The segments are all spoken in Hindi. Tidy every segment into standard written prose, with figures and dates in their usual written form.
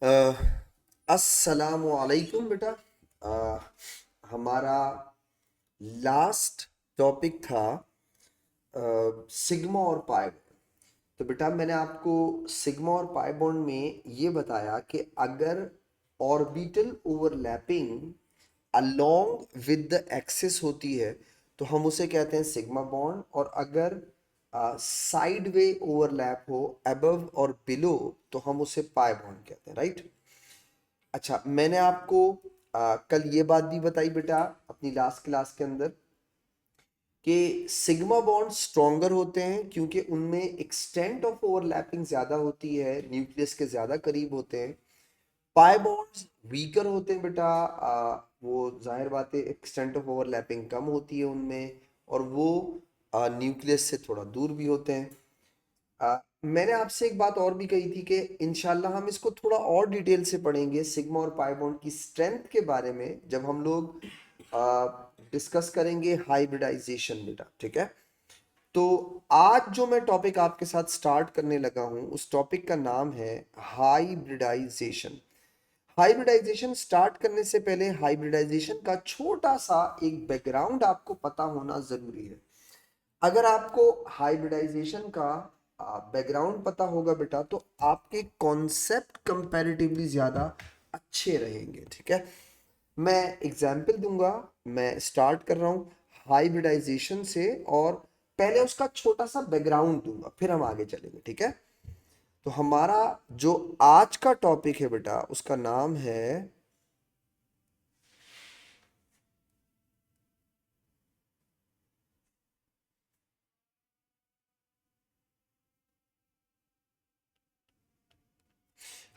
अस्सलामु अलैकुम बेटा। हमारा लास्ट टॉपिक था सिग्मा और पाई बॉन्ड। तो बेटा मैंने आपको सिग्मा और पाई बॉन्ड में ये बताया कि अगर orbital overlapping along with the axis होती है तो हम उसे कहते हैं सिग्मा बॉन्ड, और अगर साइड वे ओवरलैप हो अबव और बिलो तो हम उसे पाई बॉन्ड कहते हैं, राइट। अच्छा, मैंने आपको कल ये बात भी बताई बेटा अपनी लास्ट क्लास के अंदर कि सिग्मा बॉन्ड स्ट्रॉन्गर होते हैं क्योंकि उनमें एक्सटेंट ऑफ ओवरलैपिंग ज़्यादा होती है, न्यूक्लियस के ज़्यादा करीब होते हैं। पाई बॉन्ड्स वीकर होते हैं बेटा। वो जाहिर बात है एक्सटेंट ऑफ ओवरलैपिंग कम होती है उनमें, और वो न्यूक्लियस से थोड़ा दूर भी होते हैं। मैंने आपसे एक बात और भी कही थी कि इंशाल्लाह हम इसको थोड़ा और डिटेल से पढ़ेंगे सिग्मा और पाई बॉन्ड की स्ट्रेंथ के बारे में जब हम लोग डिस्कस करेंगे हाइब्रिडाइजेशन बेटा, ठीक है। तो आज जो मैं टॉपिक आपके साथ स्टार्ट करने लगा हूं उस टॉपिक का नाम है हाइब्रिडाइजेशन। हाइब्रिडाइजेशन स्टार्ट करने से पहले हाइब्रिडाइजेशन का छोटा सा एक बैकग्राउंड आपको पता होना जरूरी है। अगर आपको हाइब्रिडाइजेशन का बैकग्राउंड पता होगा बेटा तो आपके कॉन्सेप्ट कंपैरेटिवली ज़्यादा अच्छे रहेंगे, ठीक है। मैं एग्जाम्पल दूंगा। मैं स्टार्ट कर रहा हूँ हाइब्रिडाइजेशन से, और पहले उसका छोटा सा बैकग्राउंड दूंगा, फिर हम आगे चलेंगे, ठीक है। तो हमारा जो आज का टॉपिक है बेटा उसका नाम है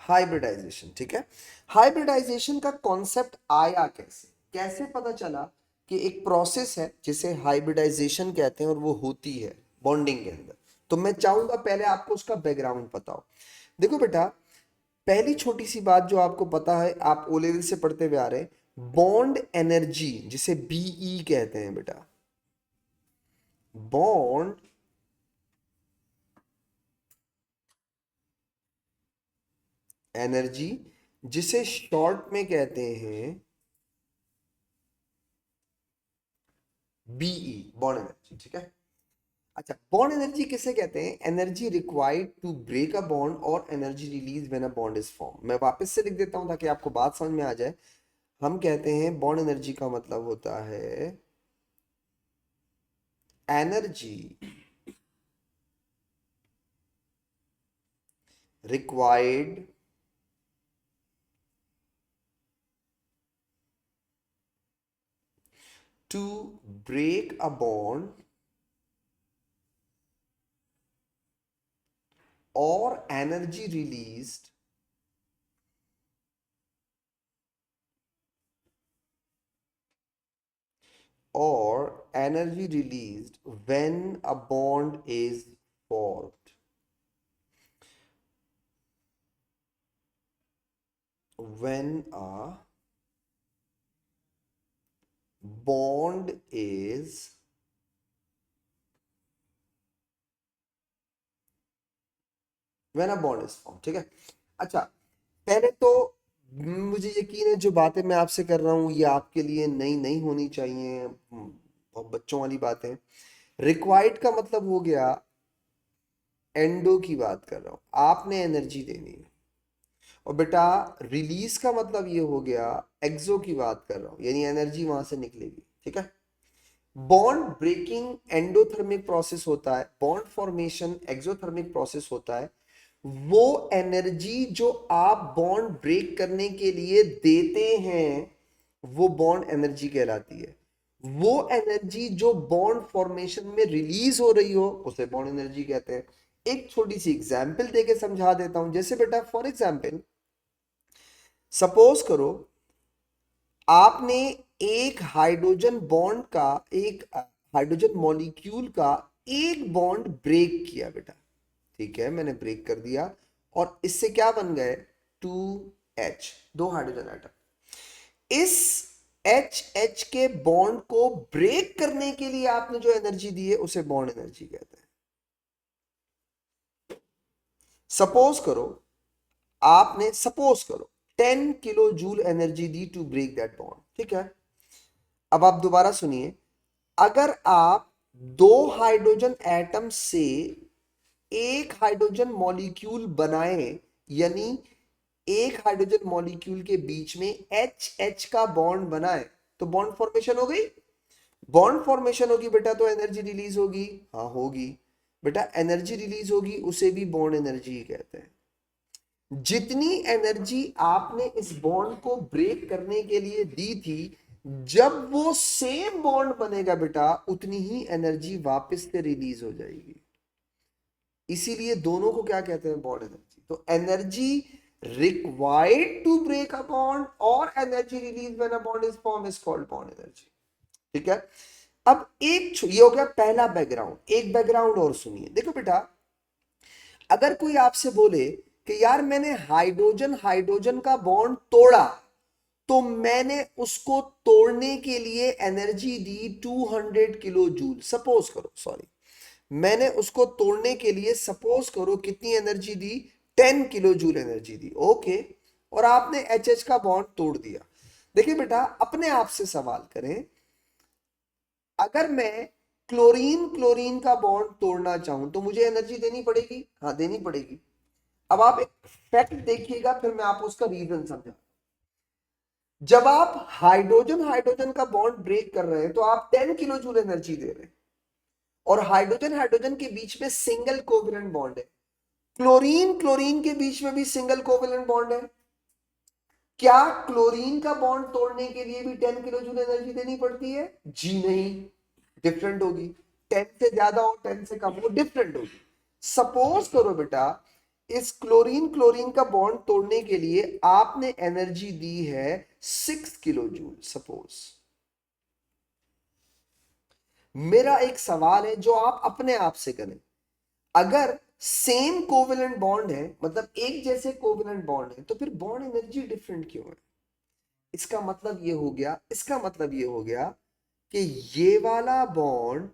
हाइब्रिडाइजेशन, ठीक है। हाइब्रिडाइजेशन का कॉन्सेप्ट आया कैसे, कैसे पता चला कि एक प्रोसेस है जिसे हाइब्रिडाइजेशन कहते हैं और वो होती है बॉन्डिंग के अंदर। तो मैं चाहूंगा पहले आपको उसका बैकग्राउंड पता हो। देखो बेटा, पहली छोटी सी बात जो आपको पता है, आप ओ लेवल से पढ़ते हुए आ रहे हैं, बॉन्ड एनर्जी जिसे बीई कहते हैं बेटा, बॉन्ड एनर्जी जिसे शॉर्ट में कहते हैं बीई, बॉन्ड एनर्जी, ठीक है। अच्छा, बॉन्ड एनर्जी किसे कहते हैं? Energy required to break a bond और energy release when a bond is form. मैं वापस से लिख देता हूं ताकि आपको बात समझ में आ जाए। हम कहते हैं बॉन्ड एनर्जी का मतलब होता है energy required to break a bond और energy released or energy released when a bond is formed. When a bond is when a bond is formed, ठीक है। अच्छा, पहले तो मुझे यकीन है जो बातें मैं आपसे कर रहा हूं ये आपके लिए नई नहीं होनी चाहिए, बहुत बच्चों वाली बातें। रिक्वायर्ड का मतलब हो गया, एंडो की बात कर रहा हूं, आपने एनर्जी देनी है। और बेटा रिलीज का मतलब ये हो गया, एक्सो की बात कर रहा हूं, यानी एनर्जी वहां से निकलेगी, ठीक है। बॉन्ड ब्रेकिंग एंडोथर्मिक प्रोसेस होता है, बॉन्ड फॉर्मेशन एक्सोथर्मिक प्रोसेस होता है। वो एनर्जी जो आप बॉन्ड ब्रेक करने के लिए देते हैं वो बॉन्ड एनर्जी कहलाती है। वो एनर्जी जो बॉन्ड फॉर्मेशन में रिलीज हो रही हो उसे बॉन्ड एनर्जी कहते हैं। एक छोटी सी एग्जांपल देके समझा देता हूं। जैसे बेटा फॉर एग्जांपल सपोज करो आपने एक हाइड्रोजन बॉन्ड का, एक हाइड्रोजन मॉलिक्यूल का एक बॉन्ड ब्रेक किया बेटा, ठीक है, मैंने ब्रेक कर दिया और इससे क्या बन गए, 2H, दो हाइड्रोजन एटम। इस एच के बॉन्ड को ब्रेक करने के लिए आपने जो एनर्जी दी है उसे बॉन्ड एनर्जी कहते हैं। सपोज करो आपने सपोज करो 10 किलो जूल एनर्जी दी टू ब्रेक दैट बॉन्ड, ठीक है। अब आप दोबारा सुनिए, अगर आप दो हाइड्रोजन एटम से एक हाइड्रोजन मॉलिक्यूल बनाए, यानी एक हाइड्रोजन मॉलिक्यूल के बीच में एच एच का बॉन्ड बनाए, तो बॉन्ड फॉर्मेशन हो गई। बॉन्ड फॉर्मेशन होगी बेटा तो एनर्जी रिलीज होगी, हाँ होगी बेटा। एनर्जी रिलीज होगी उसे भी बॉन्ड एनर्जी ही कहते हैं। जितनी एनर्जी आपने इस बॉन्ड को ब्रेक करने के लिए दी थी, जब वो सेम बॉन्ड बनेगा बेटा, उतनी ही एनर्जी वापस से रिलीज हो जाएगी। इसीलिए दोनों को क्या कहते हैं, बॉन्ड एनर्जी। तो energy required to break a bond और energy release when a bond is form is called bond energy, ठीक है। अब ये हो गया पहला बैकग्राउंड। एक बैकग्राउंड और सुनिए, देखो बेटा, अगर कोई आपसे बोले कि यार मैंने हाइड्रोजन हाइड्रोजन का बॉन्ड तोड़ा, तो मैंने उसको तोड़ने के लिए एनर्जी दी 200 किलो जूल, सपोज करो, सॉरी, मैंने उसको तोड़ने के लिए सपोज करो कितनी एनर्जी दी, 10 किलो जूल एनर्जी दी, ओके। और आपने एच एच का बॉन्ड तोड़ दिया। देखिए बेटा, अपने आप से सवाल करें, अगर मैं क्लोरीन क्लोरीन का बॉन्ड तोड़ना चाहूं तो मुझे एनर्जी देनी पड़ेगी, हाँ देनी पड़ेगी। अब आप एक फैक्ट देखिएगा, फिर मैं आपको उसका रीजन समझा। जब आप हाइड्रोजन हाइड्रोजन का बॉन्ड ब्रेक कर रहे हैं तो आप 10 किलो जूल एनर्जी दे रहे हैं, और हाइड्रोजन हाइड्रोजन के बीच में सिंगल कोवेलेंट बॉन्ड है। क्लोरीन क्लोरीन के बीच में भी सिंगल कोवेलेंट बॉन्ड है। क्या क्लोरीन का बॉन्ड तोड़ने के लिए भी 10 किलो जूल एनर्जी देनी पड़ती है? जी नहीं, डिफरेंट होगी। 10 से ज्यादा और 10 से कम हो, डिफरेंट होगी। सपोज करो बेटा, इस क्लोरीन क्लोरीन का बॉन्ड तोड़ने के लिए आपने एनर्जी दी है 6 किलो जूल, सपोज। मेरा एक सवाल है जो आप अपने आप से करें, अगर सेम कोवेलेंट बॉन्ड है, मतलब एक जैसे कोवेलेंट बॉन्ड है, तो फिर बॉन्ड एनर्जी डिफरेंट क्यों है? इसका मतलब ये हो गया, इसका मतलब ये हो गया कि ये वाला बॉन्ड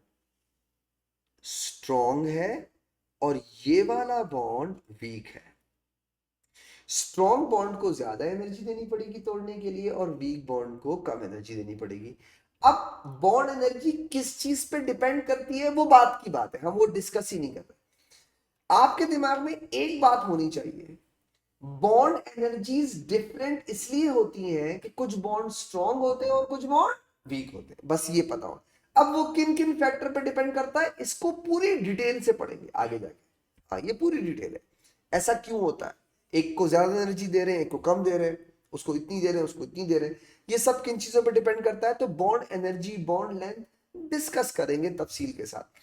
स्ट्रॉन्ग है और ये वाला बॉन्ड वीक है। स्ट्रॉन्ग बॉन्ड को ज्यादा एनर्जी देनी पड़ेगी तोड़ने के लिए, और वीक बॉन्ड को कम एनर्जी देनी पड़ेगी। अब बॉन्ड एनर्जी किस चीज पे डिपेंड करती है, वो बात की बात है, हम वो डिस्कस ही नहीं कर रहे। आपके दिमाग में एक बात होनी चाहिए, बॉन्ड एनर्जीज डिफरेंट इसलिए होती हैं कि कुछ बॉन्ड स्ट्रॉन्ग होते हैं और कुछ बॉन्ड वीक होते हैं, बस ये पता हो। अब वो किन किन फैक्टर पे डिपेंड करता है, इसको पूरी डिटेल से पढ़ेंगे आगे जाके। हाँ, ये पूरी डिटेल है, ऐसा क्यों होता है, एक को ज्यादा एनर्जी दे रहे हैं, एक को कम दे रहे हैं, उसको इतनी दे रहे हैं, उसको इतनी दे रहे हैं, ये सब किन चीजों पर डिपेंड करता है। तो bond energy, bond length discuss करेंगे तफसील के साथ।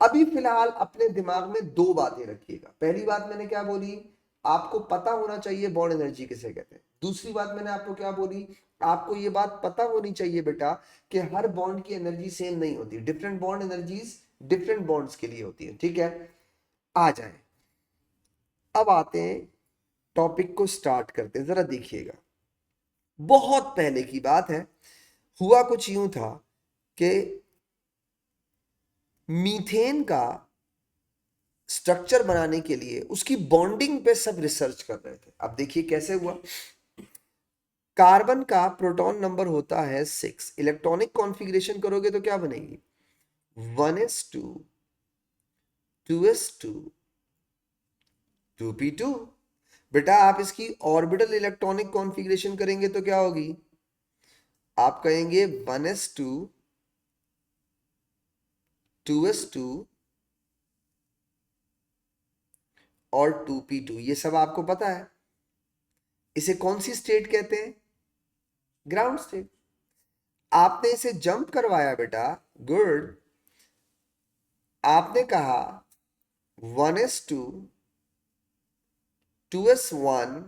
अभी फिलहाल अपने दिमाग में दो बातें रखिएगा। पहली बात मैंने क्या बोली, आपको पता होना चाहिए बॉन्ड एनर्जी किसे कहते हैं। दूसरी बात मैंने आपको क्या बोली, आपको ये बात पता होनी चाहिए बेटा कि हर बॉन्ड की एनर्जी सेम नहीं होती, different bond energies different bonds के लिए होती है, ठीक है। आ जाए, अब आते हैं टॉपिक को स्टार्ट करते हैं, जरा देखिएगा। बहुत पहले की बात है, हुआ कुछ यूं था कि मीथेन का स्ट्रक्चर बनाने के लिए उसकी बॉन्डिंग पे सब रिसर्च कर रहे थे। अब देखिए कैसे हुआ। कार्बन का प्रोटॉन नंबर होता है 6, इलेक्ट्रॉनिक कॉन्फ़िगरेशन करोगे तो क्या बनेगी, 1s2 2s2 2p2। बेटा आप इसकी ऑर्बिटल इलेक्ट्रॉनिक कॉन्फ़िगरेशन करेंगे तो क्या होगी, आप कहेंगे 1s2 2s2 और 2p2। ये सब आपको पता है। इसे कौन सी स्टेट कहते हैं, ग्राउंड स्टेट। आपने इसे जंप करवाया बेटा, गुड। आपने कहा 1s2 2s1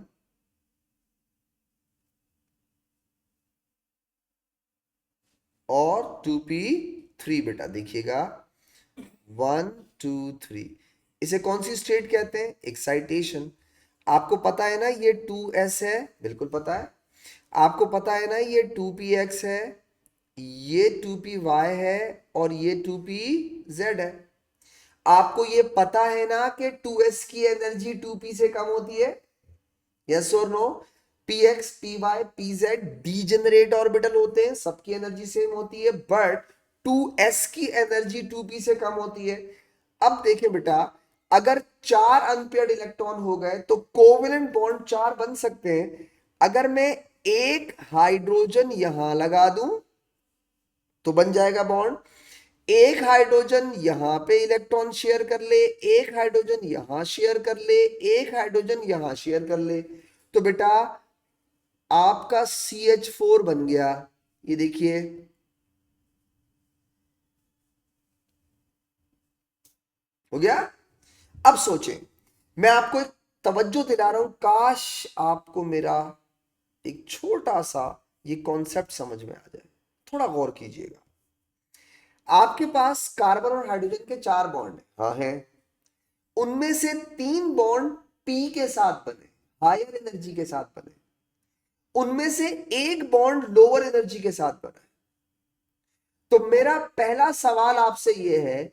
और 2p3। बेटा देखिएगा 1 2 3, इसे कौन सी स्टेट कहते हैं, एक्साइटेशन। आपको पता है ना ये 2s है, बिल्कुल पता है। आपको पता है ना ये 2px है, ये 2py है, और ये 2pz है। आपको ये पता है ना कि 2s की एनर्जी 2p से कम होती है। यस और no? P x, p y, p z degenerate orbital होते हैं, सबकी एनर्जी सेम होती है, बट 2s की एनर्जी 2p से कम होती है। अब देखें बेटा, अगर 4 अनपेयर्ड इलेक्ट्रॉन हो गए तो कोवेलेंट बॉन्ड 4 बन सकते हैं। अगर मैं एक हाइड्रोजन यहां लगा दूं तो बन जाएगा बॉन्ड। एक हाइड्रोजन यहां पे इलेक्ट्रॉन शेयर कर ले, एक हाइड्रोजन यहां शेयर कर ले, एक हाइड्रोजन यहां शेयर कर ले, तो बेटा आपका CH4 बन गया। ये देखिए, हो गया। अब सोचें, मैं आपको एक तवज्जो दिला रहा हूं, काश आपको मेरा एक छोटा सा ये कॉन्सेप्ट समझ में आ जाए, थोड़ा गौर कीजिएगा। आपके पास कार्बन और हाइड्रोजन के 4 बॉन्ड है, हाँ है। उनमें से 3 बॉन्ड पी के साथ बने, हायर एनर्जी के साथ बने। उनमें से एक बॉन्ड लोअर एनर्जी के साथ बना है। तो मेरा पहला सवाल आपसे यह है,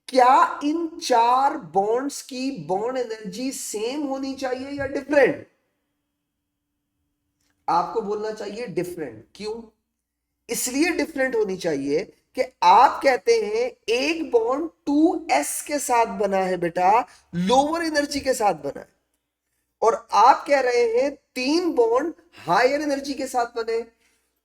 क्या इन 4 बॉन्ड्स की बॉन्ड एनर्जी सेम होनी चाहिए या डिफरेंट? आपको बोलना चाहिए डिफरेंट। क्यों? इसलिए डिफरेंट होनी चाहिए कि आप कहते हैं एक बॉन्ड 2s के साथ बना है बेटा, लोअर एनर्जी के साथ बना है, और आप कह रहे हैं 3 बॉन्ड हायर एनर्जी के साथ बने।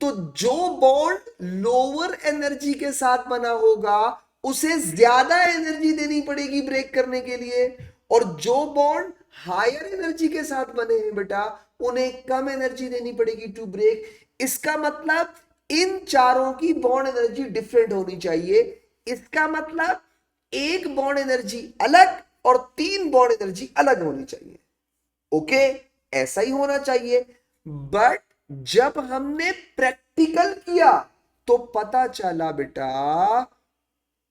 तो जो बॉन्ड लोअर एनर्जी के साथ बना होगा उसे ज्यादा एनर्जी देनी पड़ेगी ब्रेक करने के लिए, और जो बॉन्ड हायर एनर्जी के साथ बने हैं बेटा उन्हें कम एनर्जी देनी पड़ेगी टू ब्रेक। इसका मतलब इन चारों की बॉन्ड एनर्जी डिफरेंट होनी चाहिए। इसका मतलब एक बॉन्ड एनर्जी अलग और 3 बॉन्ड एनर्जी अलग होनी चाहिए। ओके, ऐसा ही होना चाहिए। बट जब हमने प्रैक्टिकल किया तो पता चला बेटा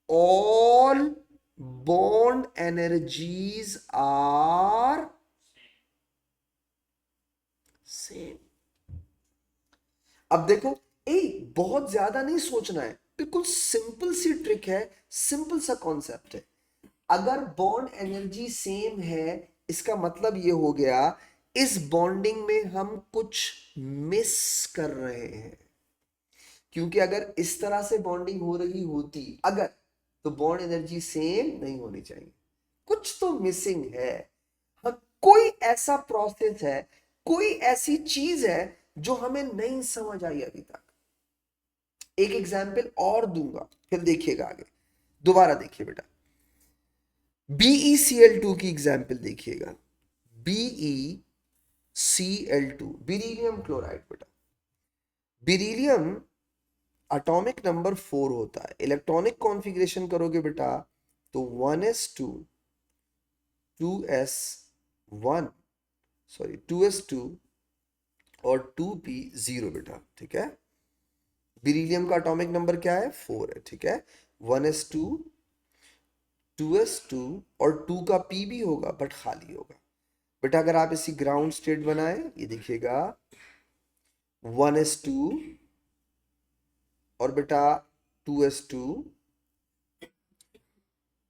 all bond energies are same. अब देखो, बहुत ज्यादा नहीं सोचना है, बिल्कुल सिंपल सी ट्रिक है, सिंपल सा कॉन्सेप्ट है। अगर बॉन्ड एनर्जी सेम है इसका मतलब ये हो गया इस बॉन्डिंग में हम कुछ मिस कर रहे हैं। क्योंकि अगर इस तरह से बॉन्डिंग हो रही होती अगर, तो बॉन्ड एनर्जी सेम नहीं होनी चाहिए, कुछ तो मिसिंग है। हाँ, कोई ऐसा प्रोसेस है, कोई ऐसी चीज है जो हमें नहीं समझ आई अभी तक। एक एग्जाम्पल और दूंगा, फिर देखिएगा आगे। दोबारा देखिए बेटा, BeCl2 की एग्जाम्पल देखिएगा। BeCl2, बेरिलियम क्लोराइड बेटा। बेरिलियम एटॉमिक नंबर 4 होता है। इलेक्ट्रॉनिक कॉन्फ़िगरेशन करोगे बेटा तो 1s2 2s1 सॉरी 2s2 और 2p0 बेटा, ठीक है। बेरिलियम का एटॉमिक नंबर क्या है? 4 है, ठीक है। 1s2 2s2 और 2 का p भी होगा बट खाली होगा बेटा। अगर आप इसी ग्राउंड स्टेट बनाए, ये देखिएगा 1s2 और बेटा 2s2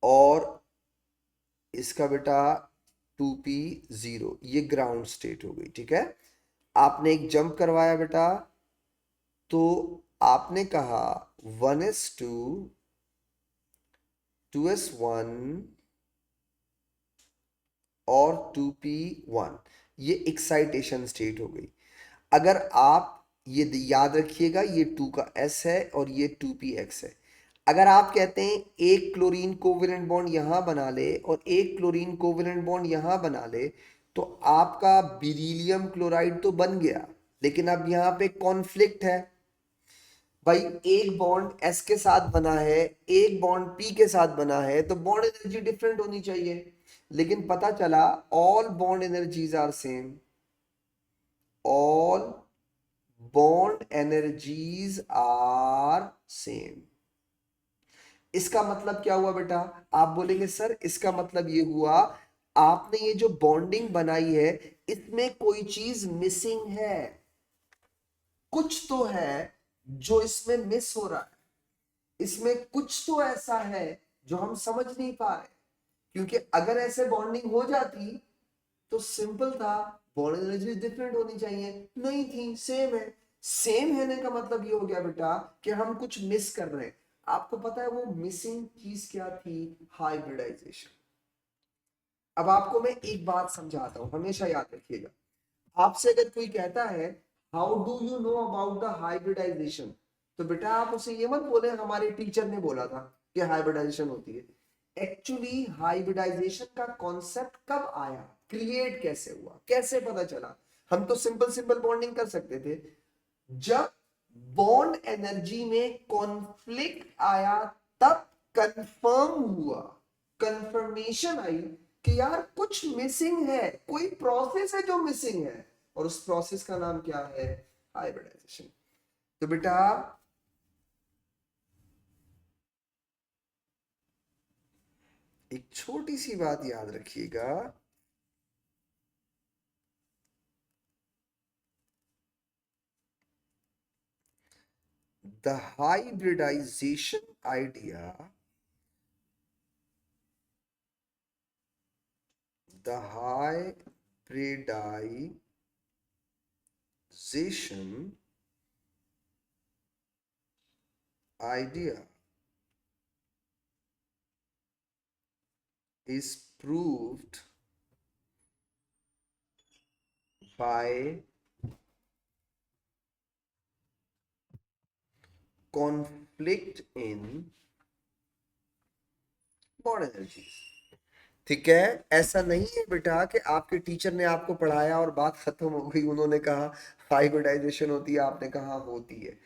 और इसका बेटा 2p0, ये ग्राउंड स्टेट हो गई, ठीक है। आपने एक जंप करवाया बेटा, तो आपने कहा 1s2 2s1 और 2p1, ये एक्साइटेशन स्टेट हो गई। अगर आप ये याद रखिएगा, ये 2 का s है और ये 2px है। अगर आप कहते हैं एक क्लोरीन कोवेलेंट बॉन्ड यहां बना ले और एक क्लोरीन कोवेलेंट बॉन्ड यहां बना ले, तो आपका बेरिलियम क्लोराइड तो बन गया, लेकिन अब यहां पे कॉन्फ्लिक्ट है भाई। एक बॉन्ड s के साथ बना है, एक बॉन्ड p के साथ बना है, तो बॉन्ड एनर्जी डिफरेंट होनी चाहिए। लेकिन पता चला all bond energies are same, all bond energies are same. इसका मतलब क्या हुआ बेटा? आप बोलेंगे सर इसका मतलब ये हुआ आपने ये जो बॉन्डिंग बनाई है इसमें कोई चीज मिसिंग है, कुछ तो है जो इसमें मिस हो रहा है, इसमें कुछ तो ऐसा है जो हम समझ नहीं पा रहे। क्योंकि अगर ऐसे बॉन्डिंग हो जाती तो सिंपल था, बॉन्ड एनर्जी डिफरेंट होनी चाहिए, नहीं थी, सेम है। सेम है का मतलब ये हो गया बेटा कि हम कुछ मिस कर रहे हैं। आपको पता है वो मिसिंग चीज क्या थी? हाइब्रिडाइजेशन। अब आपको मैं एक बात समझाता हूं, हमेशा याद रखिएगा। आपसे अगर कोई कहता है how do you know about the hybridization, तो बेटा आप उसे ये मत बोले हमारे टीचर ने बोला था कि हाइब्रिडाइजेशन होती है। एक्चुअली हाइब्रिडाइजेशन का कॉन्सेप्ट कब आया, क्रिएट कैसे हुआ, कैसे पता चला? हम तो सिंपल सिंपल बॉन्डिंग कर सकते थे। जब बॉन्ड एनर्जी में कॉन्फ्लिक्ट आया तब कंफर्म हुआ, कंफर्मेशन आई कि यार कुछ मिसिंग है, कोई प्रोसेस है जो मिसिंग है, और उस प्रोसेस का नाम क्या है? हाइब्रिडाइजेशन। तो बेटा एक छोटी सी बात याद रखिएगा, the hybridization idea, the hybridization idea is proved by conflict in bond energies। ठीक है, ऐसा नहीं है बेटा कि आपके टीचर ने आपको पढ़ाया और बात खत्म हो गई, उन्होंने कहा हाइब्रिडाइजेशन होती है, आपने कहा होती है।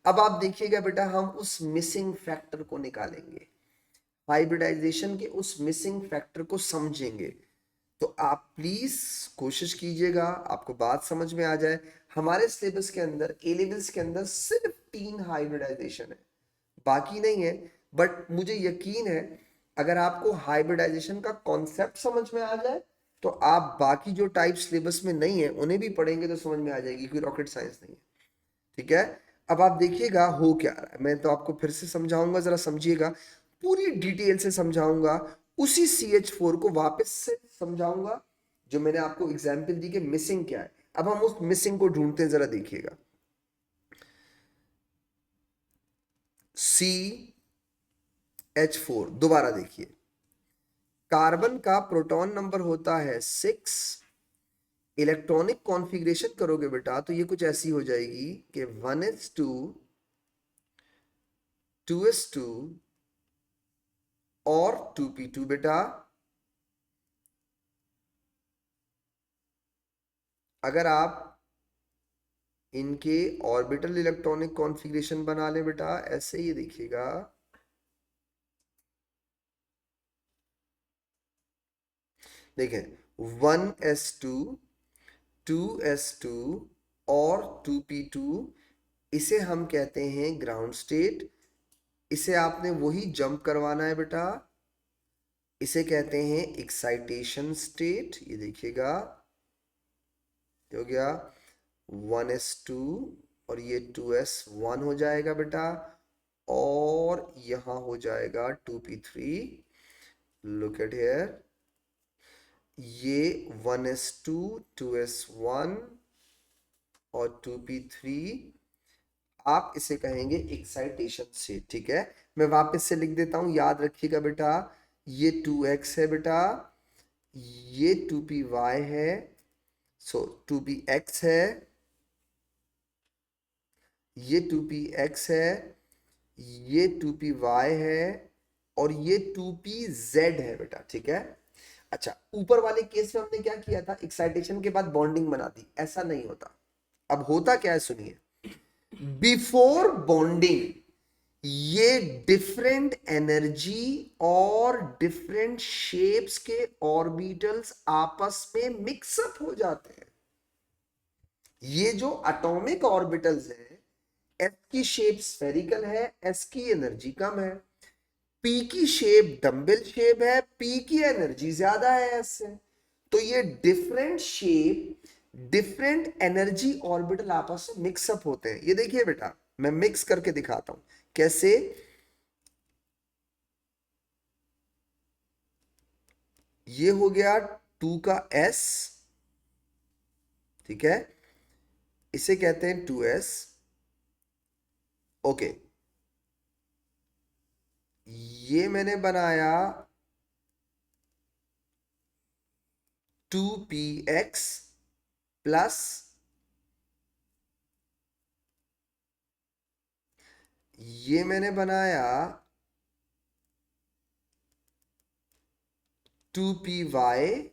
अब आप देखिएगा बेटा, हम उस मिसिंग फैक्टर को निकालेंगे, हाइब्रिडाइजेशन के उस मिसिंग फैक्टर को समझेंगे। तो आप प्लीज कोशिश कीजिएगा आपको बात समझ में आ जाए। हमारे सिलेबस के अंदर ए लेवल्स के अंदर सिर्फ 3 हाइब्रिडाइजेशन है, बाकी नहीं है। बट मुझे यकीन है अगर आपको हाइब्रिडाइजेशन का कॉन्सेप्ट समझ में आ जाए तो आप बाकी जो टाइप सिलेबस में नहीं है उन्हें भी पढ़ेंगे तो समझ में आ जाएगी, कोई रॉकेट साइंस नहीं है। ठीक है, अब आप देखिएगा हो क्या रहा है, मैं तो आपको फिर से समझाऊंगा, जरा समझिएगा, पूरी डिटेल से समझाऊंगा, उसी CH4 को वापस से समझाऊंगा जो मैंने आपको एग्जाम्पल दी कि मिसिंग क्या है। अब हम उस मिसिंग को ढूंढते हैं, जरा देखिएगा। CH4 दोबारा देखिए, कार्बन का प्रोटॉन नंबर होता है 6, इलेक्ट्रॉनिक कॉन्फ़िगरेशन करोगे बेटा तो ये कुछ ऐसी हो जाएगी कि 1s2 2s2 और 2p2 बेटा। अगर आप इनके ऑर्बिटल इलेक्ट्रॉनिक कॉन्फ़िगरेशन बना ले बेटा, ऐसे ही देखिएगा, देखें 1s2 2s2 और 2p2, इसे हम कहते हैं ग्राउंड स्टेट। इसे आपने वही जंप करवाना है बेटा, इसे कहते हैं एक्साइटेशन स्टेट। ये देखिएगा हो गया 1s2 और ये 2s1 हो जाएगा बेटा, और यहां हो जाएगा 2p3। लुक एट हियर, ये 1s2 2s1 और 2p3, आप इसे कहेंगे एक्साइटेशन से। ठीक है, मैं वापस से लिख देता हूं, याद रखिएगा बेटा, ये 2x है बेटा, ये 2py है, सो 2px है, ये 2px है, ये 2py है, और ये 2pz है बेटा। ठीक है, अच्छा ऊपर वाले केस में हमने क्या किया था, एक्साइटेशन के बाद बॉन्डिंग बना दी, ऐसा नहीं होता। अब होता क्या है सुनिए, बिफोर बॉन्डिंग ये डिफरेंट एनर्जी और डिफरेंट शेप्स के ऑर्बिटल्स आपस में मिक्सअप हो जाते हैं। ये जो एटॉमिक ऑर्बिटल्स हैं, एस की शेप स्फेरिकल है, एस की एनर्जी कम है, पी की शेप डंबल शेप है, पी की एनर्जी ज्यादा है एस से। तो ये different shape different energy orbital आपस में मिक्सअप होते हैं। ये देखिए बेटा, मैं मिक्स करके दिखाता हूं कैसे। ये हो गया 2 का S, ठीक है, इसे कहते हैं 2s। ओके, ये मैंने बनाया 2px प्लस ये मैंने बनाया 2py।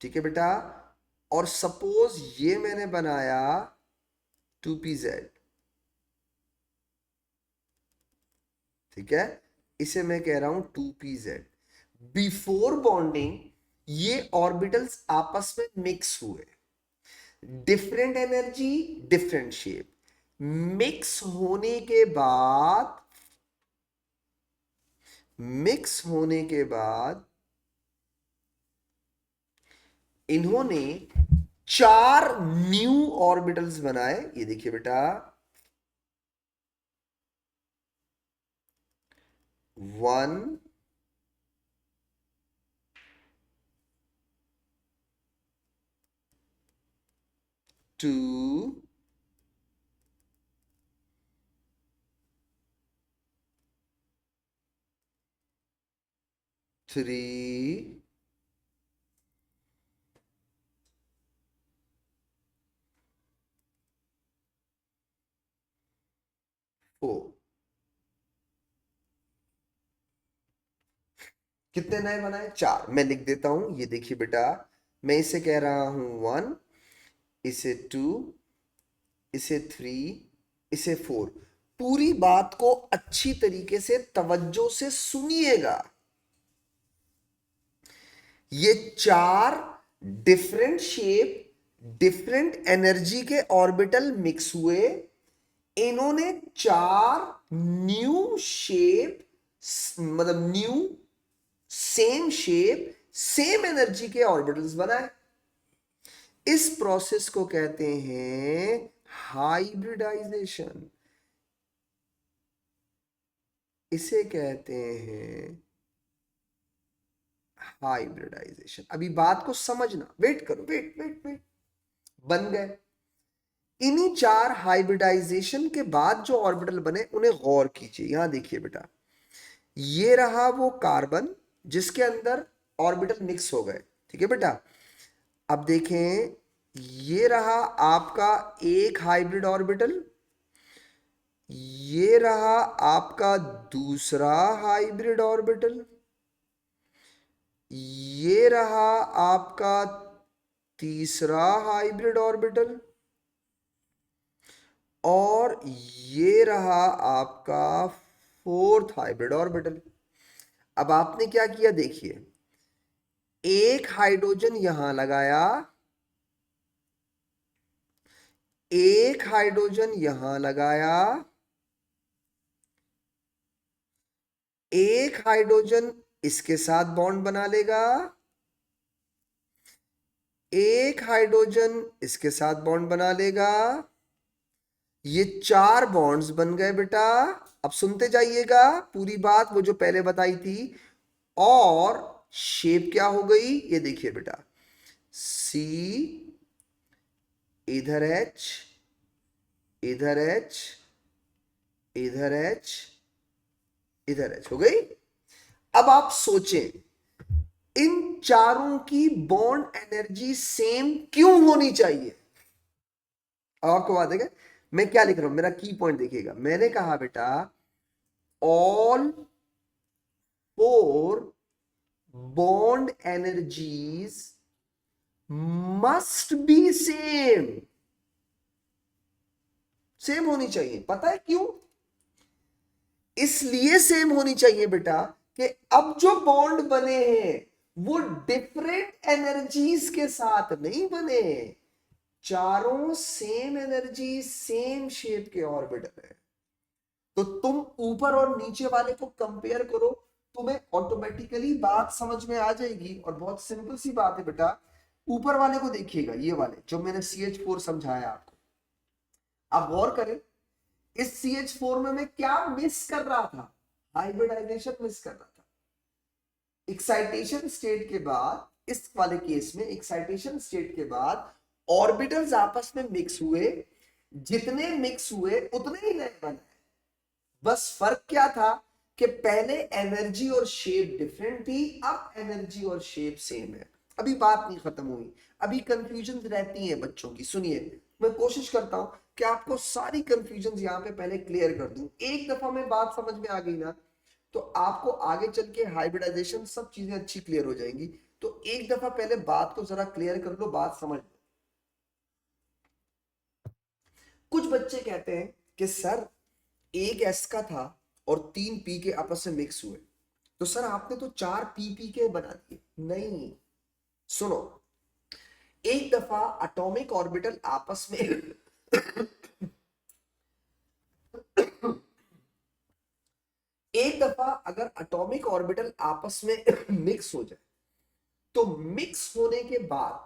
ठीक है बेटा, और सपोज ये मैंने बनाया 2pz। ठीक है, इसे मैं कह रहा हूं 2pz। बिफोर बॉन्डिंग ये ऑर्बिटल्स आपस में मिक्स हुए, different energy different shape. Mix होने के बाद, मिक्स होने के बाद इन्होंने 4 न्यू ऑर्बिटल्स बनाए। ये देखिए बेटा, 1 2 3 4। कितने नए बनाए? 4। मैं लिख देता हूं, ये देखिए बेटा, मैं इसे कह रहा हूं 1, इसे 2, इसे 3, इसे 4। पूरी बात को अच्छी तरीके से तवज्जो से सुनिएगा। ये 4 डिफरेंट शेप डिफरेंट एनर्जी के ऑर्बिटल मिक्स हुए, इन्होंने 4 न्यू शेप, मतलब new same shape same energy के ऑर्बिटल्स बनाए। इस प्रोसेस को कहते हैं हाइब्रिडाइजेशन। इसे कहते हैं हाइब्रिडाइजेशन। अभी बात को समझना, वेट करो, वेट वेट वेट। बन गए। इन्हीं 4 हाइब्रिडाइजेशन के बाद जो ऑर्बिटल बने उन्हें गौर कीजिए। यहां देखिए बेटा, ये रहा वो कार्बन जिसके अंदर ऑर्बिटल मिक्स हो गए। ठीक है बेटा, अब देखें, ये रहा आपका एक हाइब्रिड ऑर्बिटल, ये रहा आपका दूसरा हाइब्रिड ऑर्बिटल, ये रहा आपका तीसरा हाइब्रिड ऑर्बिटल, और ये रहा आपका फोर्थ हाइब्रिड ऑर्बिटल। अब आपने क्या किया देखिए, एक हाइड्रोजन यहां लगाया, एक हाइड्रोजन यहां लगाया, एक हाइड्रोजन इसके साथ बॉन्ड बना लेगा, एक हाइड्रोजन इसके साथ बॉन्ड बना लेगा। ये 4 बॉन्ड्स बन गए बेटा। अब सुनते जाइएगा पूरी बात, वो जो पहले बताई थी। और शेप क्या हो गई, ये देखिए बेटा, सी, इधर एच, इधर एच, इधर एच, इधर एच हो गई। अब आप सोचें, इन चारों की बॉन्ड एनर्जी सेम क्यों होनी चाहिए? अब आपको बात है, मैं क्या लिख रहा हूं, मेरा की पॉइंट देखिएगा। मैंने कहा बेटा, all 4 bond energies must be same. Same होनी चाहिए। पता है क्यों? इसलिए सेम होनी चाहिए बेटा कि अब जो बॉन्ड बने हैं वो डिफरेंट एनर्जीज के साथ नहीं बने, चारों सेम एनर्जी सेम शेप के ऑर्बिटल है। तो तुम ऊपर और नीचे वाले को कंपेयर करो, तुम्हें ऑटोमेटिकली बात समझ में आ जाएगी। और बहुत सिंपल सी बात है बेटा, ऊपर वाले को देखिएगा, ये वाले जो मैंने CH4 समझाया आपको, आप गौर करें, इस CH4 में मैं क्या मिस कर रहा था? हाइब्रिडाइजेशन मिस कर रहा था। एक्साइटेशन स्टेट के बाद इस वाले केस में एक्साइटेशन स्टेट के बाद ऑर्बिटल्स आपस में मिक्स हुए, जितने मिक्स हुए उतने ही नए बने। बस फर्क क्या था कि पहले एनर्जी और शेप डिफरेंट थी, अब एनर्जी और शेप सेम है। अभी बात नहीं खत्म हुई, अभी कंफ्यूजन रहती है बच्चों की। सुनिए, मैं कोशिश करता हूं कि आपको सारी कंफ्यूजन यहां पे पहले क्लियर कर दूं। एक दफा में बात समझ में आ गई ना, तो आपको आगे चल के हाइब्रिडाइजेशन सब चीजें अच्छी क्लियर हो जाएंगी। तो एक दफा पहले बात को जरा क्लियर कर लो, बात समझ लो। कुछ बच्चे कहते हैं कि सर एक एस का था और 3 पी के आपस में मिक्स हुए, तो सर आपने तो 4 पी के बना दिए। नहीं, सुनो, एक दफा एटॉमिक ऑर्बिटल आपस में एक दफा अगर एटॉमिक ऑर्बिटल आपस में मिक्स हो जाए, तो मिक्स होने के बाद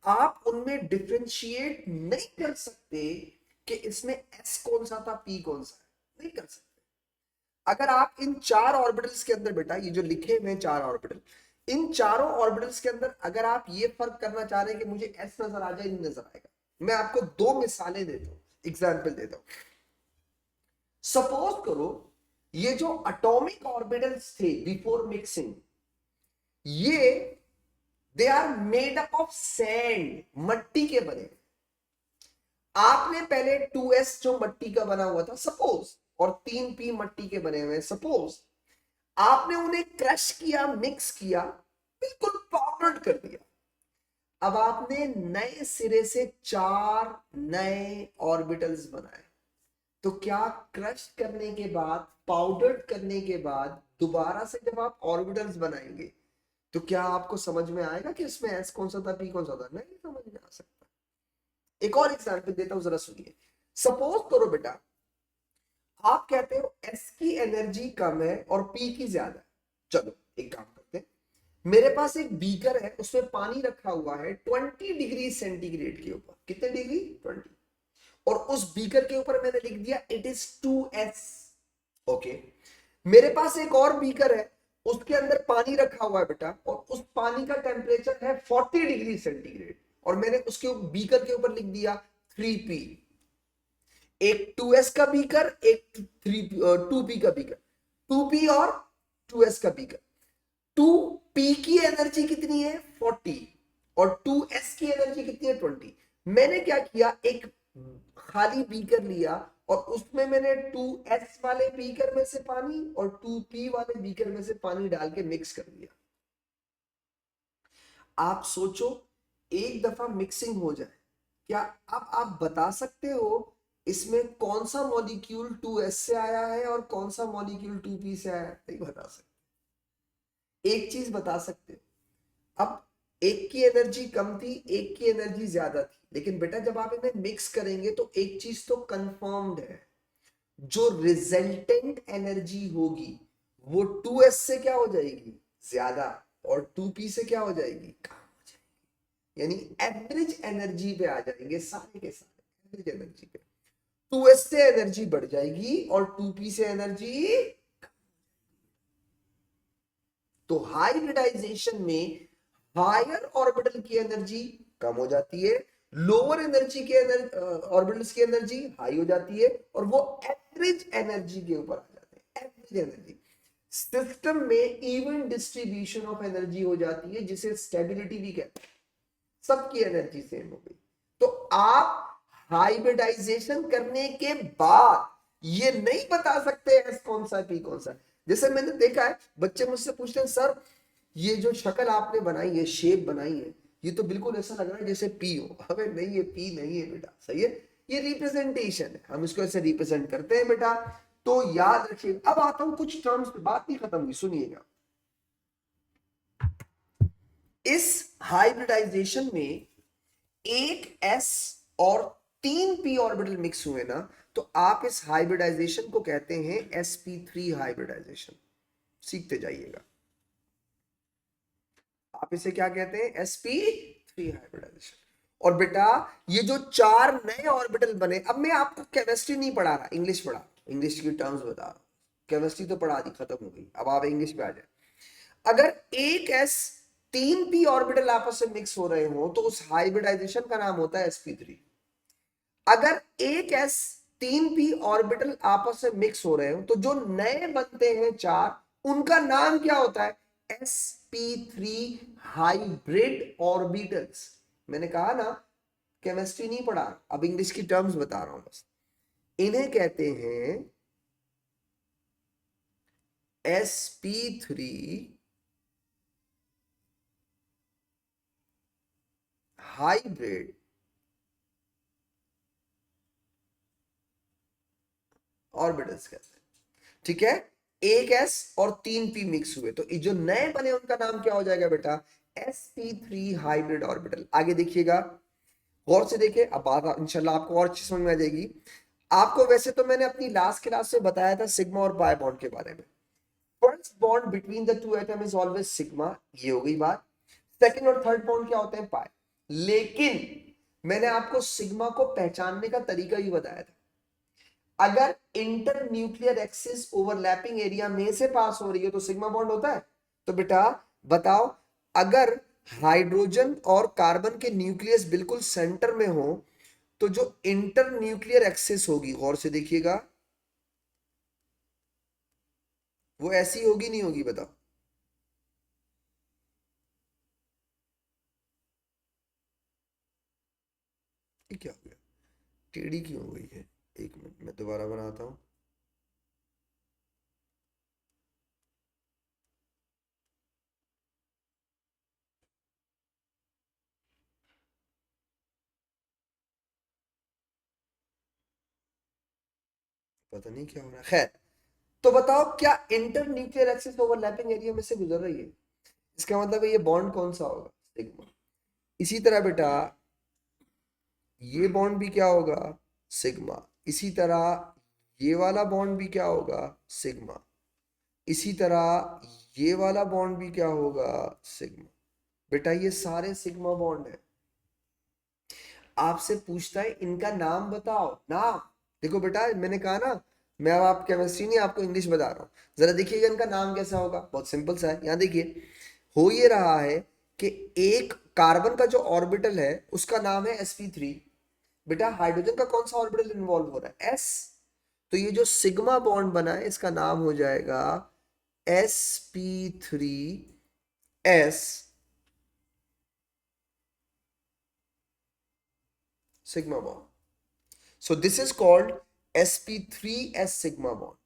आप उनमें डिफरेंशिएट नहीं कर सकते कि इसमें एस कौन सा था, पी कौन सा है, नहीं कर सकते। अगर आप इन 4 ऑर्बिटल्स के अंदर, बेटा ये जो लिखे हुए 4 ऑर्बिटल, इन चारों ऑर्बिटल्स के अंदर अगर आप ये फर्क करना चाह रहे हैं कि मुझे एस नजर आ जाए, नहीं नजर आएगा। मैं आपको 2 मिसालें देता हूं, एग्जाम्पल देता हूं। सपोज करो ये जो एटॉमिक ऑर्बिटल्स थे बिफोर मिक्सिंग, ये they are made up of sand, मट्टी के बने। आपने पहले 2s जो मट्टी का बना हुआ था सपोज, और 3p मट्टी के बने हुए सपोज, आपने उन्हें क्रश किया, मिक्स किया, बिल्कुल पाउडर कर दिया। अब आपने नए सिरे से 4 नए ऑर्बिटल्स बनाए। तो क्या क्रश करने के बाद, पाउडर करने के बाद दोबारा से जब आप ऑर्बिटल्स बनाएंगे, तो क्या आपको समझ में आएगा कि इसमें एस कौन सा था, पी कौन सा था? नहीं समझ में आ सकता। एक और एग्जांपल देता हूं, जरा सुनिए। सपोज करो बेटा, आप कहते हो एस की एनर्जी कम है और पी की ज्यादा है। चलो एक काम करते हैं, मेरे पास एक बीकर है, उसमें पानी रखा हुआ है 20 डिग्री सेंटीग्रेड के ऊपर। कितने डिग्री? 20। और उस बीकर के ऊपर मैंने लिख दिया इट इज 2s। ओके, मेरे पास एक और बीकर है, उसके अंदर पानी रखा हुआ है बेटा, और उस पानी का टेम्परेचर है 40 डिग्री सेंटीग्रेड, और मैंने उसके बीकर के ऊपर लिख दिया 3p। एक 2s का बीकर, एक 2p का बीकर, 2p और 2s का बीकर। 2p की एनर्जी कितनी है? 40, और 2s की एनर्जी कितनी है? 20। मैंने क्या किया, एक खाली बीकर लिया और उसमें मैंने 2s वाले बीकर में से पानी और 2p वाले बीकर में से पानी डाल के मिक्स कर दिया। आप सोचो, एक दफा मिक्सिंग हो जाए, क्या अब आप बता सकते हो इसमें कौन सा मॉलिक्यूल 2s से आया है और कौन सा मॉलिक्यूल 2p से आया है? नहीं बता सकते। एक चीज बता सकते हो, अब एक की एनर्जी कम थी, एक की एनर्जी ज्यादा थी, लेकिन बेटा जब आप इन्हें मिक्स करेंगे तो एक चीज तो कंफर्म्ड है, जो रिजल्टेंट एनर्जी होगी वो 2s से क्या हो जाएगी? ज्यादा, और 2p से क्या हो जाएगी? कम हो जाएगी। यानी एवरेज एनर्जी पे आ जाएंगे सारे के सारे, एवरेज एनर्जी पे। 2s से एनर्जी बढ़ जाएगी और 2p से एनर्जी। तो हाइब्रिडाइजेशन में हायर ऑर्बिटल की एनर्जी कम हो जाती है, लोअर एनर्जी के ऑर्बिटल्स की एनर्जी हाई हो जाती है, और वो एवरेज एनर्जी के ऊपर आ जाते हैं। एवरेज एनर्जी सिस्टम में इवन डिस्ट्रीब्यूशन ऑफ एनर्जी हो जाती है, जिसे स्टेबिलिटी भी कहते हैं। सबकी एनर्जी सेम हो गई। तो आप हाइब्रिडाइजेशन करने के बाद ये नहीं बता सकते एस कौन सा, पी कौन सा। जैसे मैंने देखा है, बच्चे मुझसे पूछते हैं सर ये जो शक्ल आपने बनाई है, शेप बनाई है, ये तो बिल्कुल ऐसा लग रहा है जैसे पी हो। हमें नहीं, ये पी नहीं है बेटा, सही है, ये रिप्रेजेंटेशन है, हम इसको ऐसे रिप्रेजेंट करते हैं बेटा। तो याद रखिए। अब आता हूं कुछ टर्म्स पे, बात नहीं खत्म हुई, सुनिएगा। इस हाइब्रिडाइजेशन में एक s और 3p ऑर्बिटल मिक्स हुए ना, तो आप इस हाइब्रिडाइजेशन को कहते हैं sp3 हाइब्रिडाइजेशन। सीखते जाइएगा। आप इसे क्या कहते हैं? sp3 hybridisation. और बेटा ये जो 4 नए ऑर्बिटल बने, अब मैं आपको केमिस्ट्री नहीं पढ़ा रहा, इंग्लिश पढ़ा, इंग्लिश की टर्म्स बता रहा हूं। केमिस्ट्री तो पढ़ा दी, खत्म हो गई, अब आप इंग्लिश पे आ जाए। अगर एक s तीन पी ऑर्बिटल आपस में मिक्स हो रहे हो तो उस हाइब्रिडाइजेशन का नाम होता है sp3। अगर एक एस तीन पी ऑर्बिटल आपस में मिक्स हो रहे हो तो जो नए बनते हैं चार उनका नाम क्या होता है? sp3 hybrid orbitals. मैंने कहा ना केमिस्ट्री नहीं पढ़ा, अब इंग्लिश की टर्म्स बता रहा हूं बस। इन्हें कहते हैं sp3 हाइब्रिड ऑर्बिटल्स कहते हैं। ठीक है, एक एस और तीन पी मिक्स हुए तो जो नए बने उनका नाम क्या हो जाएगा बेटा? sp3 hybrid orbital. आगे देखिएगा, गौर से देखिए, अब बात इंशाल्लाह आपको और अच्छी समझ में आ जाएगी। आपको वैसे तो मैंने अपनी लास्ट क्लास में बताया था सिग्मा और पाई बॉन्ड के बारे में। First bond between the two atom is always sigma, ये हो गई बात। सेकंड और थर्ड बॉन्ड क्या होते हैं? पाई। लेकिन मैंने आपको सिग्मा को पहचानने का तरीका भी बताया था। अगर inter nuclear axis overlapping area में से पास हो रही है तो सिग्मा बॉन्ड होता है। तो बेटा बताओ, अगर हाइड्रोजन और कार्बन के न्यूक्लियस बिल्कुल सेंटर में हो तो जो इंटर न्यूक्लियर एक्सिस होगी, गौर से देखिएगा, वो ऐसी होगी नहीं होगी? बताओ। ये क्या हो गया? टेढ़ी क्यों हो गई है? एक मिनट मैं दोबारा बनाता हूं। पता नहीं क्या हो रहा है, खैर। तो बताओ, क्या inter nuclear axis overlapping area में से गुजर रही है? इसका मतलब है ये बॉन्ड कौन सा होगा? सिग्मा। इसी तरह बेटा ये बॉन्ड भी क्या होगा? सिग्मा। इसी तरह ये वाला बॉन्ड भी क्या होगा? सिग्मा। इसी तरह ये वाला बॉन्ड भी क्या होगा? सिग्मा। बेटा ये सारे सिग्मा बॉन्ड है। आपसे पूछता है इनका नाम बताओ, नाम। देखो बेटा मैंने कहा ना, मैं अब आप केमिस्ट्री नहीं आपको इंग्लिश बता रहा हूँ। जरा देखिएगा इनका नाम कैसा होगा, बहुत सिंपल सा है। यहाँ देखिए, हो ये रहा है कि एक कार्बन का जो ऑर्बिटल है उसका नाम है sp3। बेटा हाइड्रोजन का कौन सा ऑर्बिटल इन्वॉल्व हो रहा है? s। तो ये जो सिग्मा बॉन्ड बना है इसका नाम हो जाएगा sp3s sigma bond. So this is called sp3s sigma bond.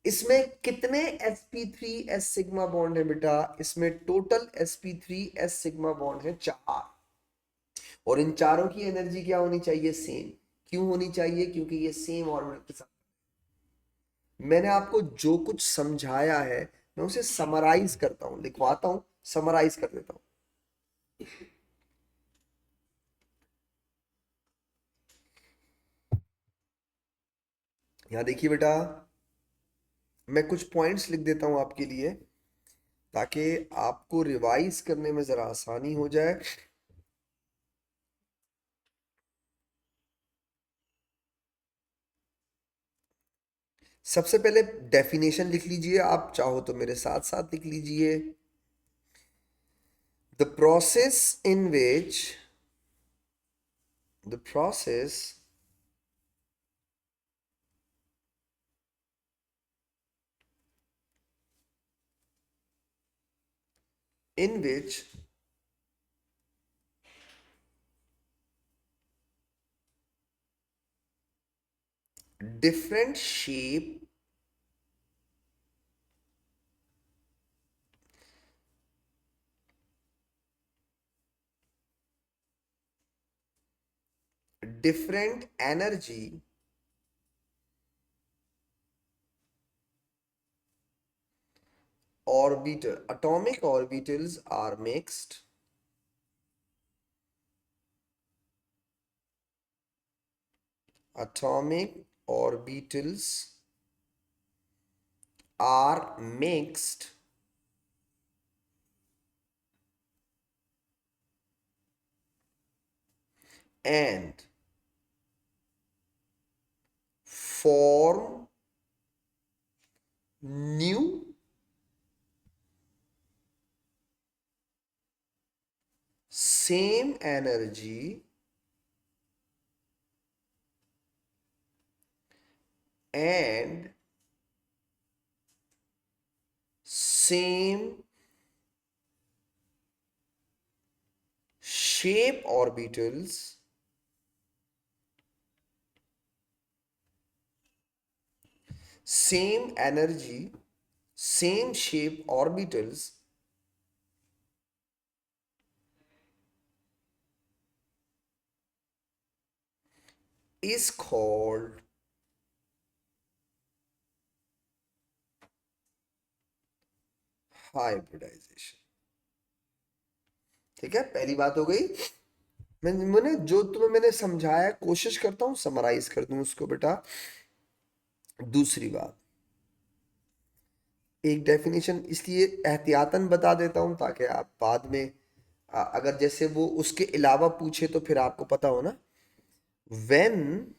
इसमें कितने sp3s सिग्मा बॉन्ड है बेटा? इसमें टोटल sp3s सिग्मा बॉन्ड है 4। और इन चारों की एनर्जी क्या होनी चाहिए? सेम। क्यों होनी चाहिए? क्योंकि ये सेम ऑर्बिटल के साथ। मैंने आपको जो कुछ समझाया है मैं उसे समराइज करता हूं, लिखवाता हूं, समराइज कर देता हूं। यहां देखिए बेटा, मैं कुछ पॉइंट्स लिख देता हूं आपके लिए ताकि आपको रिवाइज करने में जरा आसानी हो जाए। सबसे पहले डेफिनेशन लिख लीजिए, आप चाहो तो मेरे साथ साथ लिख लीजिए। The process in which the process in which different shape different energy orbital atomic orbitals are mixed atomic orbitals are mixed and form new same energy and same shape orbitals same energy, same shape orbitals is called hybridization. ठीक है, पहली बात हो गई। मैंने जो तुम्हें मैंने समझाया, कोशिश करता हूं समराइज कर दूं उसको बेटा। दूसरी बात, एक डेफिनेशन इसलिए एहतियातन बता देता हूं ताकि आप बाद में अगर जैसे वो उसके अलावा पूछे तो फिर आपको पता हो ना। व्हेन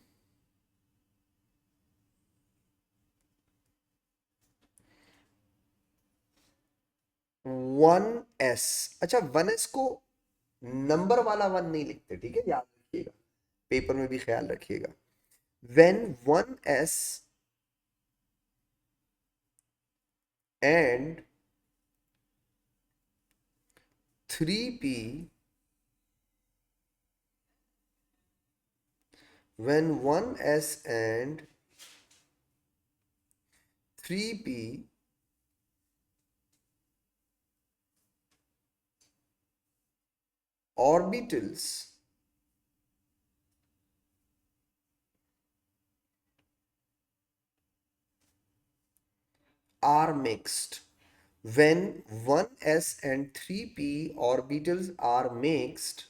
वन एस, अच्छा वन एस को नंबर वाला वन नहीं लिखते, ठीक है, याद रखिएगा, पेपर में भी ख्याल रखिएगा। When one S and three P, when 1s and 3p orbitals are mixed, when 1s and 3p orbitals are mixed,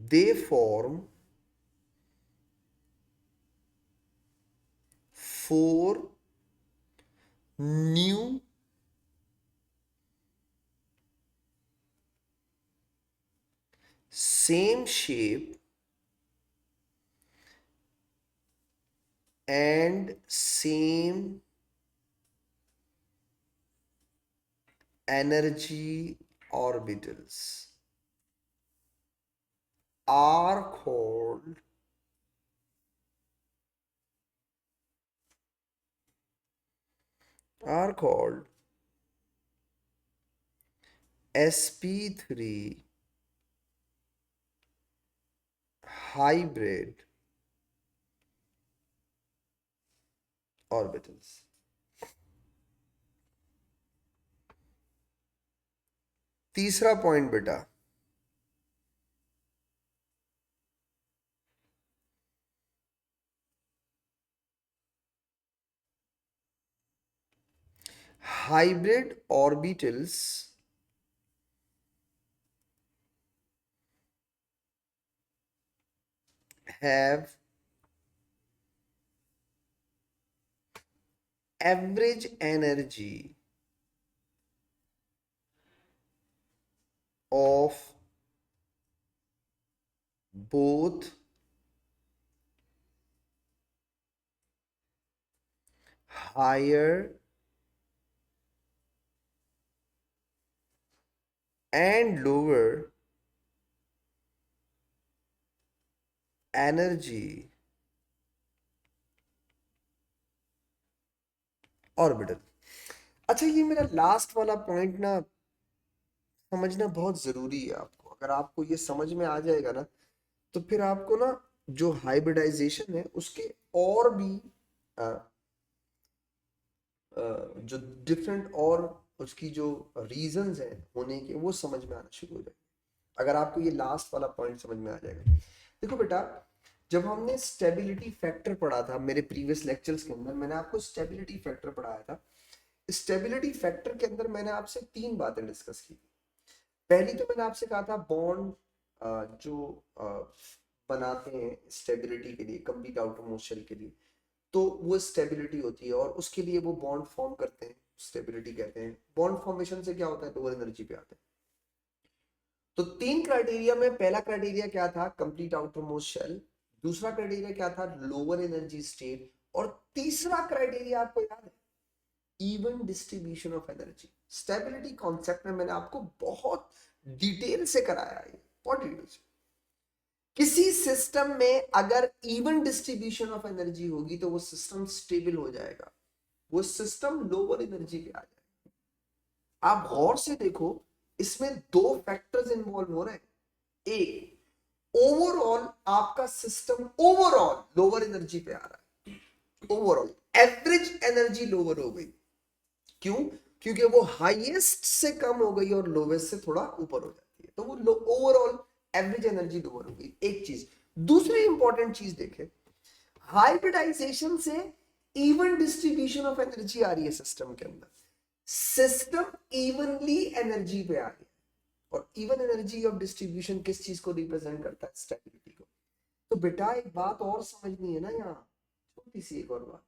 they form four new same shape and same energy orbitals are called are called sp3 hybrid orbitals। तीसरा पॉइंट बेटा, hybrid orbitals have average energy of both higher and lower energy orbital. अच्छा ये मेरा लास्ट वाला पॉइंट ना समझना बहुत जरूरी है आपको। अगर आपको ये समझ में आ जाएगा ना तो फिर आपको ना जो हाइब्रिडाइजेशन है उसके और भी जो डिफरेंट और उसकी जो रीजंस हैं होने के वो समझ में आना शुरू हो जाएगा अगर आपको ये लास्ट वाला पॉइंट समझ में आ जाएगा। देखो बेटा, जब हमने स्टेबिलिटी फैक्टर पढ़ा था मेरे प्रीवियस लेक्चर्स के अंदर, मैंने आपको स्टेबिलिटी फैक्टर पढ़ाया था। स्टेबिलिटी फैक्टर के अंदर मैंने आपसे तीन बातें डिस्कस की थी। पहली तो मैंने आपसे कहा था बॉन्ड जो बनाते हैं स्टेबिलिटी के लिए, कंप्लीट आउटर मोस्ट शेल के लिए, तो वो स्टेबिलिटी होती है और उसके लिए वो बॉन्ड फॉर्म करते हैं, स्टेबिलिटी कहते हैं। बॉन्ड फॉर्मेशन से क्या होता है, लोअर एनर्जी पे आते हैं। तो तीन क्राइटेरिया में, पहला क्राइटेरिया क्या था, कंप्लीट आउटर मोस्ट शेल। दूसरा क्राइटेरिया क्या था, लोअर एनर्जी स्टेट। और तीसरा क्राइटेरिया आपको याद है, even distribution of energy. Stability concept में मैंने आपको बहुत डिटेल से कराया है, बहुत डिटेल से। किसी सिस्टम में अगर इवन डिस्ट्रीब्यूशन ऑफ एनर्जी होगी तो वो सिस्टम स्टेबल हो जाएगा, वो सिस्टम लोअर एनर्जी पे आ जाएगा। आप गौर से देखो, इसमें दो फैक्टर्स इन्वॉल्व हो रहे हैं। एक, ओवरऑल आपका सिस्टम ओवरऑल लोअर एनर्जी पे आ रहा है, ओवरऑल एवरेज एनर्जी लोअर हो गई। क्यों? क्योंकि वो हाईएस्ट से कम हो गई और लोवेस्ट से थोड़ा ऊपर हो जाती है, तो वो ओवरऑल एवरेज एनर्जी लोअर हो गई। एक चीज। दूसरी इंपॉर्टेंट चीज देखें, हाइब्रिडाइजेशन से इवन डिस्ट्रीब्यूशन ऑफ एनर्जी आ रही है सिस्टम के अंदर, सिस्टम इवनली एनर्जी पे आ रही है। और इवन एनर्जी ऑफ डिस्ट्रीब्यूशन किस चीज को रिप्रेजेंट करता है? स्टेबिलिटी को। तो बेटा एक बात और समझनी है ना यहाँ, छोटी सी एक और बात,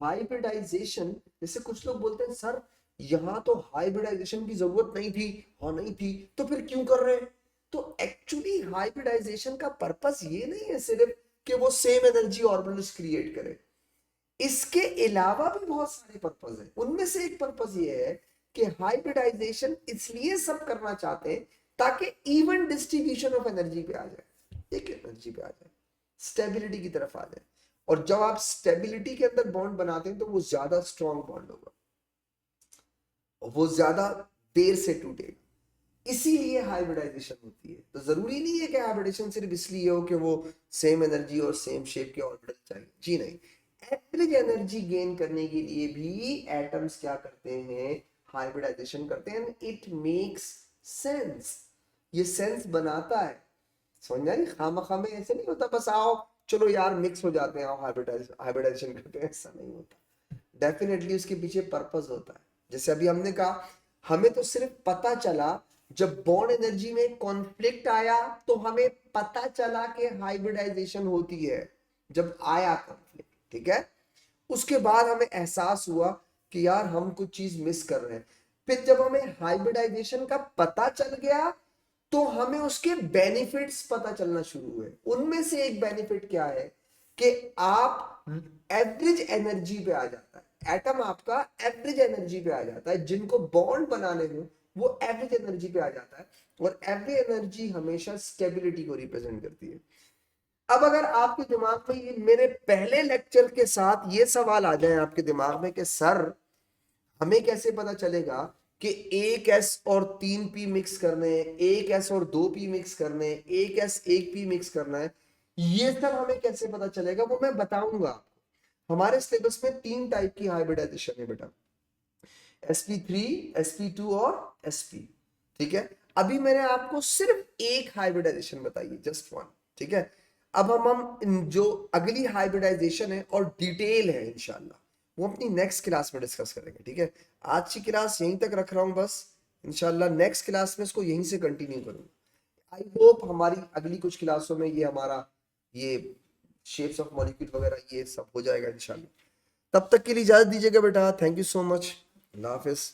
हाइब्रिडाइजेशन, जैसे कुछ लोग बोलते हैं सर यहाँ तो हाइब्रिडाइजेशन की जरूरत नहीं थी, हाँ नहीं थी, तो फिर क्यों कर रहे हैं? तो एक्चुअली हाइब्रिडाइजेशन का पर्पस ये नहीं है सिर्फ कि वो सेम एनर्जी ऑर्बिटल्स क्रिएट करे, इसके अलावा भी बहुत सारे पर्पस है। उनमें से एक पर्पस ये है कि हाइब्रिडाइजेशन इसलिए सब करना चाहते हैं ताकि इवन डिस्ट्रीब्यूशन ऑफ एनर्जी पे आ जाए, एक एनर्जी पे आ जाए, स्टेबिलिटी की तरफ आ जाए। और जब आप स्टेबिलिटी के अंदर बॉन्ड बनाते हैं तो वो ज्यादा स्ट्रॉन्ग बॉन्ड होगा, वो ज्यादा देर से टूटेगा, इसीलिए हाइब्रिडाइजेशन होती है। तो जरूरी नहीं है कि हाइब्रिडेशन सिर्फ इसलिए हो कि वो सेम एनर्जी और सेम शेप के ऑर्बिटल चाहिए, जी नहीं। एवरेज एनर्जी गेन करने के लिए भी एटम्स क्या करते हैं? हाइब्रिडाइजेशन करते हैं। इट मेक्स सेंस, ये सेंस बनाता है, समझ आई? खामखा में ऐसे नहीं होता बस आओ चलो यार मिक्स हो जाते हैं, आओ हाइब्रिडाइजेशन करते हैं, ऐसा नहीं होता। डेफिनेटली उसके पीछे पर्पस होता है। जैसे अभी हमने कहा, हमें तो सिर्फ पता चला जब बॉन्ड एनर्जी में कॉन्फ्लिक्ट आया तो हमें पता चला कि हाइब्रिडाइजेशन होती है, जब आया कॉन्फ्लिक्ट, ठीक है। उसके बाद हमें एहसास हुआ कि यार हम कुछ चीज मिस कर रहे हैं। फिर जब हमें हाइब्रिडाइजेशन का पता चल गया तो हमें उसके बेनिफिट्स पता चलना शुरू हुए। उनमें से एक बेनिफिट क्या है कि आप एवरेज एनर्जी पे आ जाता है, एटम आपका एवरेज एनर्जी पे आ जाता है, जिनको बॉन्ड बनाने में वो एवरेज एनर्जी पे आ जाता है। और एवरेज एनर्जी हमेशा स्टेबिलिटी को रिप्रेजेंट करती है। अब अगर आपके दिमाग में ये मेरे पहले लेक्चर के साथ ये सवाल आ जाए आपके दिमाग में कि सर हमें कैसे पता चलेगा कि एक एस और 3p मिक्स करने हैं, एक एस और 2p मिक्स करने हैं, एक एस 1p मिक्स करना है, ये सब हमें कैसे पता चलेगा? वो मैं बताऊंगा आपको। हमारे सिलेबस में 3 टाइप की हाइब्रिडाइजेशन है बेटा, sp3, sp2 और sp, ठीक है। अभी मैंने आपको सिर्फ एक हाइब्रिडाइजेशन बताई है, जस्ट वन, ठीक है। अब हम जो अगली हाइब्रिडाइजेशन है और डिटेल है इंशाल्लाह वो अपनी नेक्स्ट क्लास में डिस्कस करेंगे, ठीक है। आज की क्लास यहीं तक रख रहा हूं बस, इंशाल्लाह नेक्स्ट क्लास में इसको यहीं से कंटिन्यू करूंगा। आई होप हमारी अगली कुछ क्लासों में ये हमारा ये शेप्स ऑफ मॉलिक्यूल वगैरह ये सब हो जाएगा इंशाल्लाह। तब तक के लिए इजाजत दीजिएगा बेटा, thank you so much, Allah Hafiz.